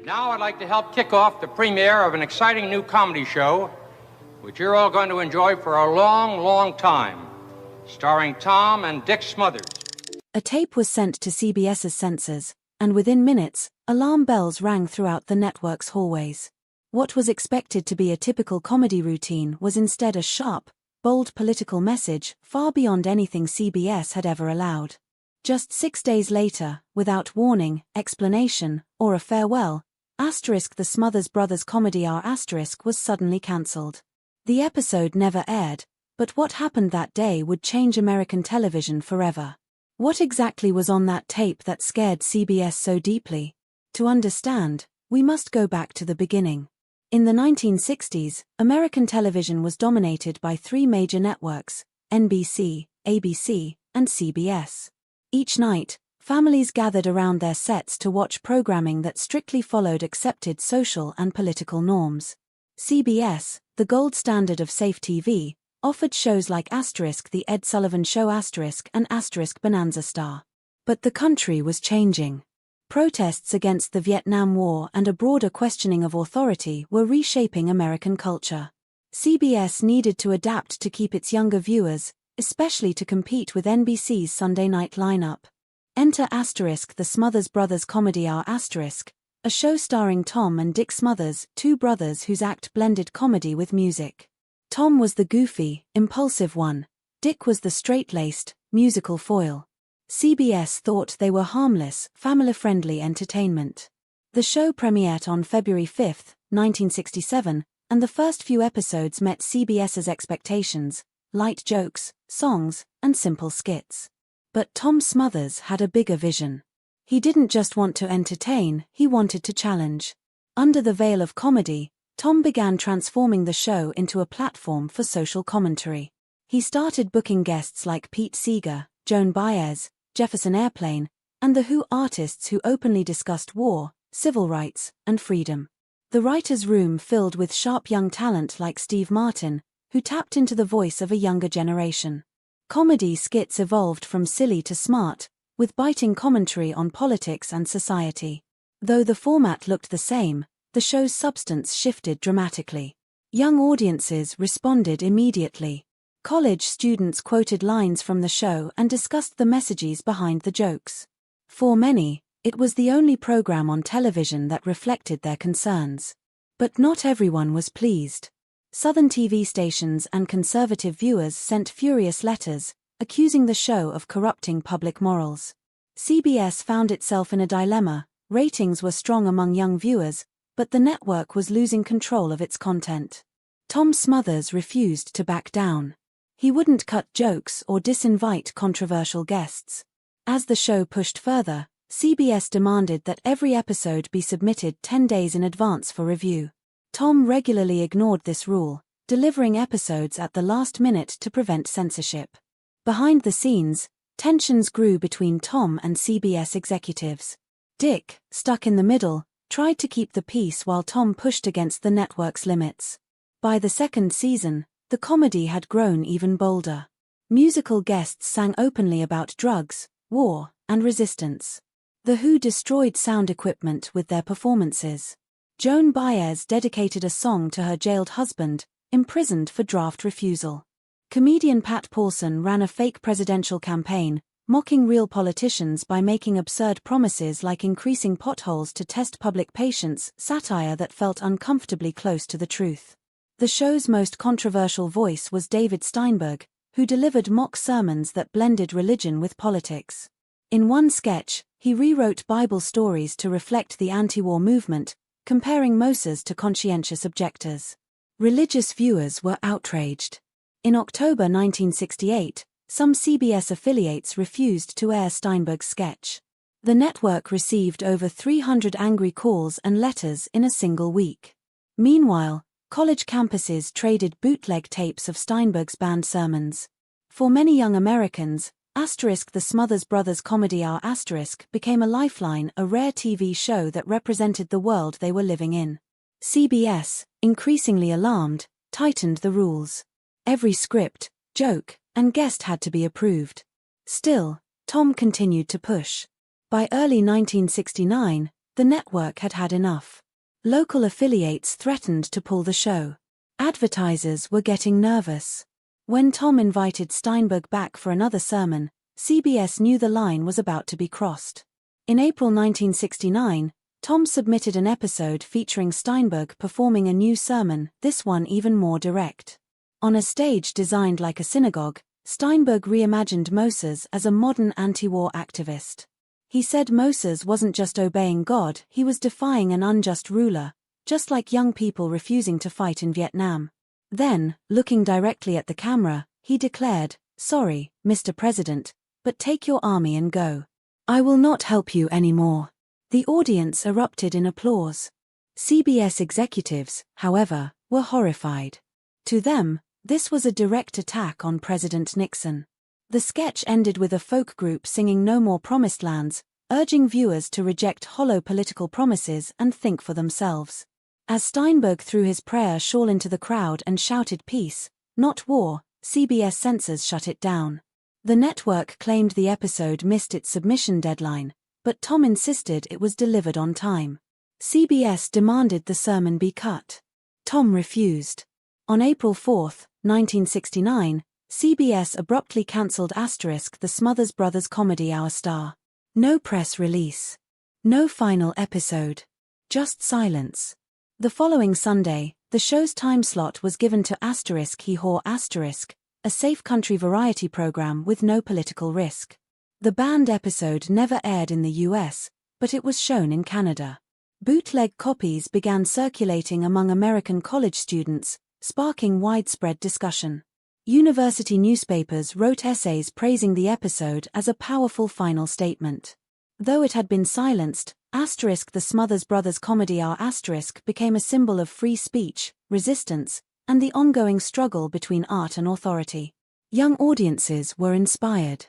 Now I'd like to help kick off the premiere of an exciting new comedy show, which you're all going to enjoy for a long, long time, starring Tom and Dick Smothers. A tape was sent to CBS's censors, and within minutes, alarm bells rang throughout the network's hallways. What was expected to be a typical comedy routine was instead a sharp, bold political message far beyond anything CBS had ever allowed. Just 6 days later, without warning, explanation, or a farewell, the Smothers Brothers Comedy Hour was suddenly cancelled. The episode never aired, but what happened that day would change American television forever. What exactly was on that tape that scared CBS so deeply? To understand, we must go back to the beginning. In the 1960s, American television was dominated by three major networks: NBC, ABC, and CBS. Each night, families gathered around their sets to watch programming that strictly followed accepted social and political norms. CBS, the gold standard of safe TV, offered shows like The Ed Sullivan Show and Bonanza Star. But the country was changing. Protests against the Vietnam War and a broader questioning of authority were reshaping American culture. CBS needed to adapt to keep its younger viewers, especially to compete with NBC's Sunday night lineup. Enter the Smothers Brothers Comedy Hour a show starring Tom and Dick Smothers, two brothers whose act blended comedy with music. Tom was the goofy, impulsive one. Dick was the straight-laced, musical foil. CBS thought they were harmless, family-friendly entertainment. The show premiered on February 5, 1967, and the first few episodes met CBS's expectations: light jokes, songs, and simple skits. But Tom Smothers had a bigger vision. He didn't just want to entertain, he wanted to challenge. Under the veil of comedy, Tom began transforming the show into a platform for social commentary. He started booking guests like Pete Seeger, Joan Baez, Jefferson Airplane, and The Who artists who openly discussed war, civil rights, and freedom. The writer's room filled with sharp young talent like Steve Martin, who tapped into the voice of a younger generation. Comedy skits evolved from silly to smart, with biting commentary on politics and society. Though the format looked the same, the show's substance shifted dramatically. Young audiences responded immediately. College students quoted lines from the show and discussed the messages behind the jokes. For many, it was the only program on television that reflected their concerns. But not everyone was pleased. Southern TV stations and conservative viewers sent furious letters, accusing the show of corrupting public morals. CBS found itself in a dilemma. Ratings were strong among young viewers, but the network was losing control of its content. Tom Smothers refused to back down. He wouldn't cut jokes or disinvite controversial guests. As the show pushed further, CBS demanded that every episode be submitted 10 days in advance for review. Tom regularly ignored this rule, delivering episodes at the last minute to prevent censorship. Behind the scenes, tensions grew between Tom and CBS executives. Dick, stuck in the middle, tried to keep the peace while Tom pushed against the network's limits. By the second season, the comedy had grown even bolder. Musical guests sang openly about drugs, war, and resistance. The Who destroyed sound equipment with their performances. Joan Baez dedicated a song to her jailed husband, imprisoned for draft refusal. Comedian Pat Paulson ran a fake presidential campaign, mocking real politicians by making absurd promises like increasing potholes to test public patience, satire that felt uncomfortably close to the truth. The show's most controversial voice was David Steinberg, who delivered mock sermons that blended religion with politics. In one sketch, he rewrote Bible stories to reflect the anti-war movement, comparing Moses to conscientious objectors. Religious viewers were outraged. In October 1968, some CBS affiliates refused to air Steinberg's sketch. The network received over 300 angry calls and letters in a single week. Meanwhile, college campuses traded bootleg tapes of Steinberg's banned sermons. For many young Americans, the Smothers Brothers Comedy Hour became a lifeline, a rare TV show that represented the world they were living in. CBS, increasingly alarmed, tightened the rules. Every script, joke, and guest had to be approved. Still, Tom continued to push. By early 1969, The network had had enough. Local affiliates threatened to pull the show. Advertisers were getting nervous. When Tom invited Steinberg back for another sermon, CBS knew the line was about to be crossed. In April 1969, Tom submitted an episode featuring Steinberg performing a new sermon, this one even more direct. On a stage designed like a synagogue, Steinberg reimagined Moses as a modern anti-war activist. He said Moses wasn't just obeying God, he was defying an unjust ruler, just like young people refusing to fight in Vietnam. Then, looking directly at the camera, he declared, "Sorry, Mr. President, but take your army and go. I will not help you anymore." The audience erupted in applause. CBS executives, however, were horrified. To them, this was a direct attack on President Nixon. The sketch ended with a folk group singing "No More Promised Lands," urging viewers to reject hollow political promises and think for themselves. As Steinberg threw his prayer shawl into the crowd and shouted "Peace, not war," CBS censors shut it down. The network claimed the episode missed its submission deadline, but Tom insisted it was delivered on time. CBS demanded the sermon be cut. Tom refused. On April 4, 1969, CBS abruptly cancelled the Smothers Brothers Comedy Hour star. No press release. No final episode. Just silence. The following Sunday, the show's time slot was given to Hee Haw *, a safe country variety program with no political risk. The banned episode never aired in the US, but it was shown in Canada. Bootleg copies began circulating among American college students, sparking widespread discussion. University newspapers wrote essays praising the episode as a powerful final statement. Though it had been silenced, the Smothers Brothers Comedy Hour * became a symbol of free speech, resistance, and the ongoing struggle between art and authority. Young audiences were inspired.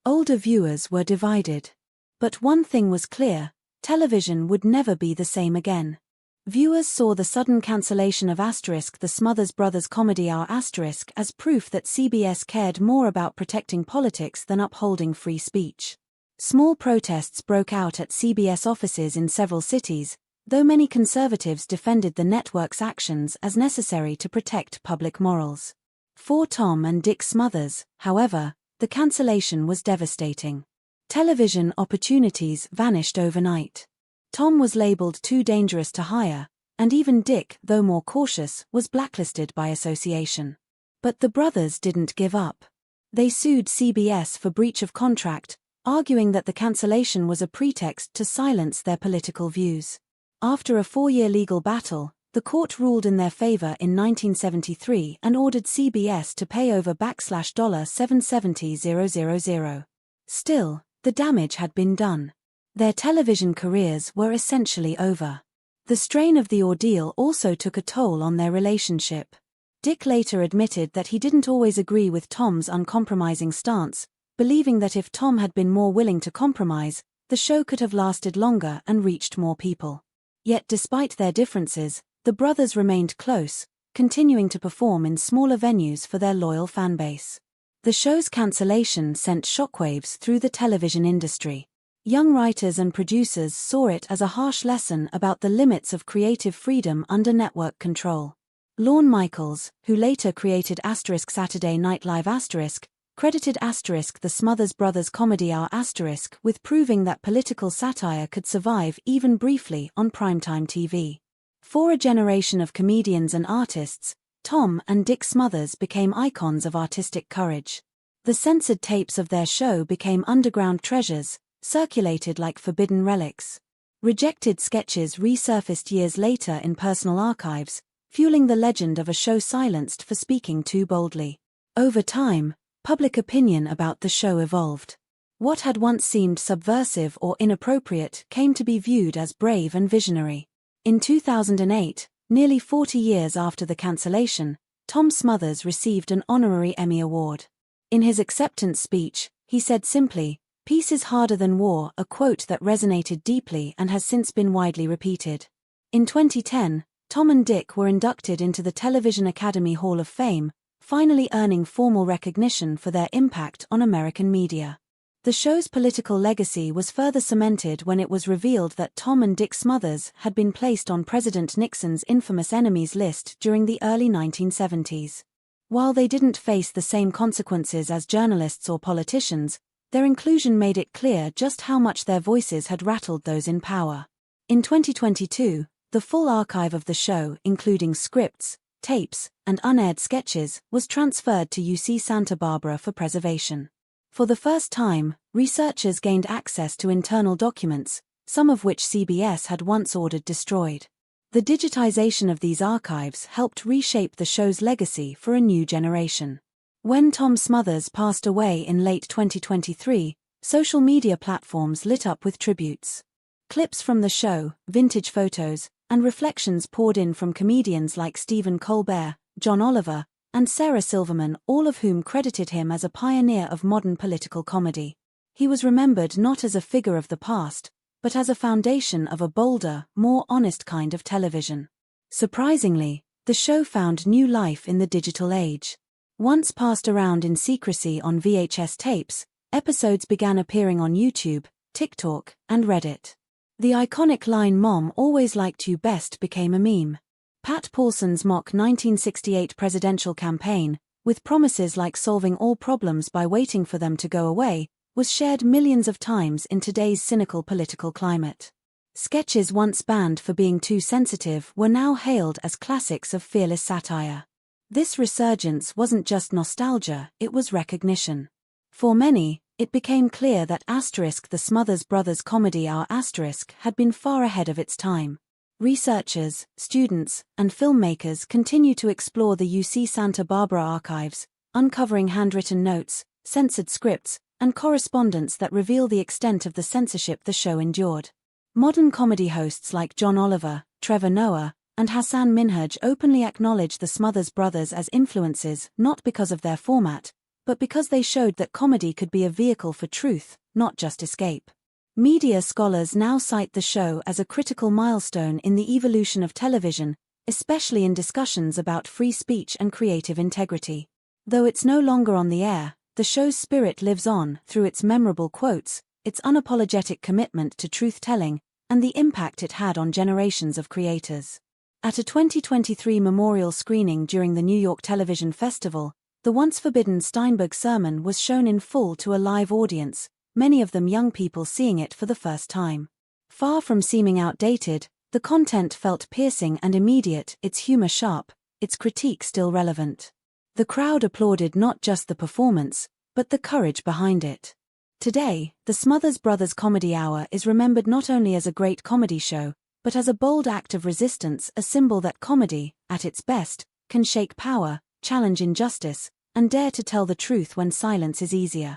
Older viewers were divided. But one thing was clear: television would never be the same again. Viewers saw the sudden cancellation of the Smothers Brothers Comedy Hour * as proof that CBS cared more about protecting politics than upholding free speech. Small protests broke out at CBS offices in several cities, though many conservatives defended the network's actions as necessary to protect public morals. For Tom and Dick Smothers, however, the cancellation was devastating. Television opportunities vanished overnight. Tom was labeled too dangerous to hire, and even Dick, though more cautious, was blacklisted by association. But the brothers didn't give up. They sued CBS for breach of contract, arguing that the cancellation was a pretext to silence their political views. After a 4-year legal battle, the court ruled in their favor in 1973 and ordered CBS to pay over $770,000. Still, the damage had been done. Their television careers were essentially over. The strain of the ordeal also took a toll on their relationship. Dick later admitted that he didn't always agree with Tom's uncompromising stance, believing that if Tom had been more willing to compromise, the show could have lasted longer and reached more people. Yet despite their differences, the brothers remained close, continuing to perform in smaller venues for their loyal fanbase. The show's cancellation sent shockwaves through the television industry. Young writers and producers saw it as a harsh lesson about the limits of creative freedom under network control. Lorne Michaels, who later created Saturday Night Live *, credited the Smothers Brothers Comedy Hour * with proving that political satire could survive even briefly on primetime TV. For a generation of comedians and artists, Tom and Dick Smothers became icons of artistic courage. The censored tapes of their show became underground treasures, circulated like forbidden relics. Rejected sketches resurfaced years later in personal archives, fueling the legend of a show silenced for speaking too boldly. Over time, public opinion about the show evolved. What had once seemed subversive or inappropriate came to be viewed as brave and visionary. In 2008, nearly 40 years after the cancellation, Tom Smothers received an honorary Emmy Award. In his acceptance speech, he said simply, "Peace is harder than war," a quote that resonated deeply and has since been widely repeated. In 2010, Tom and Dick were inducted into the Television Academy Hall of Fame, finally earning formal recognition for their impact on American media. The show's political legacy was further cemented when it was revealed that Tom and Dick Smothers had been placed on President Nixon's infamous enemies list during the early 1970s. While they didn't face the same consequences as journalists or politicians, their inclusion made it clear just how much their voices had rattled those in power. In 2022, the full archive of the show, including scripts, tapes, and unaired sketches, was transferred to UC Santa Barbara for preservation. For the first time, researchers gained access to internal documents, some of which CBS had once ordered destroyed. The digitization of these archives helped reshape the show's legacy for a new generation. When Tom Smothers passed away in late 2023, social media platforms lit up with tributes. Clips from the show, vintage photos, and reflections poured in from comedians like Stephen Colbert, John Oliver, and Sarah Silverman, all of whom credited him as a pioneer of modern political comedy. He was remembered not as a figure of the past, but as a foundation of a bolder, more honest kind of television. Surprisingly, the show found new life in the digital age. Once passed around in secrecy on VHS tapes, episodes began appearing on YouTube, TikTok, and Reddit. The iconic line "Mom always liked you best" became a meme. Pat Paulson's mock 1968 presidential campaign, with promises like solving all problems by waiting for them to go away, was shared millions of times in today's cynical political climate. Sketches once banned for being too sensitive were now hailed as classics of fearless satire. This resurgence wasn't just nostalgia, it was recognition. For many, it became clear that the Smothers Brothers Comedy Hour had been far ahead of its time. Researchers, students, and filmmakers continue to explore the UC Santa Barbara archives, uncovering handwritten notes, censored scripts, and correspondence that reveal the extent of the censorship the show endured. Modern comedy hosts like John Oliver, Trevor Noah, and Hassan Minhaj openly acknowledge the Smothers Brothers as influences not because of their format, but because they showed that comedy could be a vehicle for truth, not just escape. Media scholars now cite the show as a critical milestone in the evolution of television, especially in discussions about free speech and creative integrity. Though it's no longer on the air, the show's spirit lives on through its memorable quotes, its unapologetic commitment to truth-telling, and the impact it had on generations of creators. At a 2023 memorial screening during the New York Television Festival, the once forbidden Steinberg sermon was shown in full to a live audience, many of them young people seeing it for the first time. Far from seeming outdated, the content felt piercing and immediate, its humor sharp, its critique still relevant. The crowd applauded not just the performance, but the courage behind it. Today, the Smothers Brothers Comedy Hour is remembered not only as a great comedy show, but as a bold act of resistance, a symbol that comedy, at its best, can shake power, challenge injustice, and dare to tell the truth when silence is easier.